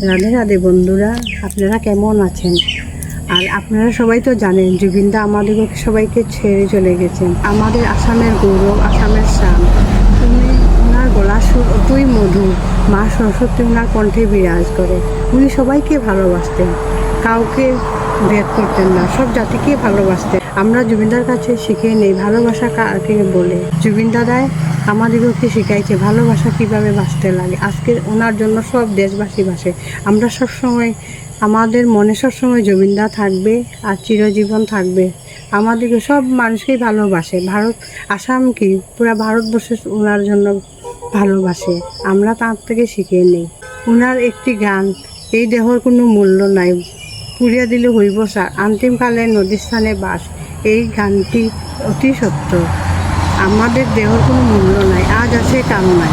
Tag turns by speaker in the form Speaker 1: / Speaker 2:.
Speaker 1: রাধে রাধে বন্ধুরা, আপনারা কেমন আছেন? আর আপনারা সবাই তো জানেন জুবিনদা আমাদেরকে সবাইকে ছেড়ে চলে গেছেন। আমাদের আসামের গৌরব, আসামের শান। ওনার গলা সুর অতই মধুর, মা সরস্বতী ওনার কণ্ঠে বিরাজ করে। উনি সবাইকে ভালোবাসতেন, কাউকে ভেদ করতেন না, সব জাতিকে ভালোবাসতেন। আমরা জুবিনদার কাছে শিখে নেই ভালোবাসা কাকে বলে। জুবিন দাদাই আমাদেরকে শিখাইছে ভালোবাসা কিভাবে বাঁচতে লাগে। আজকে ওনার জন্য সব দেশবাসী বাসে। আমরা সবসময় আমাদের মনে সবসময় জুবিনদা থাকবে আর চিরজীবন থাকবে। আমাদেরকে সব মানুষকেই ভালোবাসে। আসাম কি পুরা ভারতবর্ষে ওনার জন্য ভালোবাসে। আমরা তার থেকে শিখে নেই। ওনার একটি গান, এই দেহর কোনো মূল্য নাই, পুড়িয়া দিলে হইব সার, অন্তিমকালে নদীস্থানে বাস। এই গানটি অতি সত্য। আমাদের দেহর কোনো মূল্য নাই, আজ আছে কাল নাই।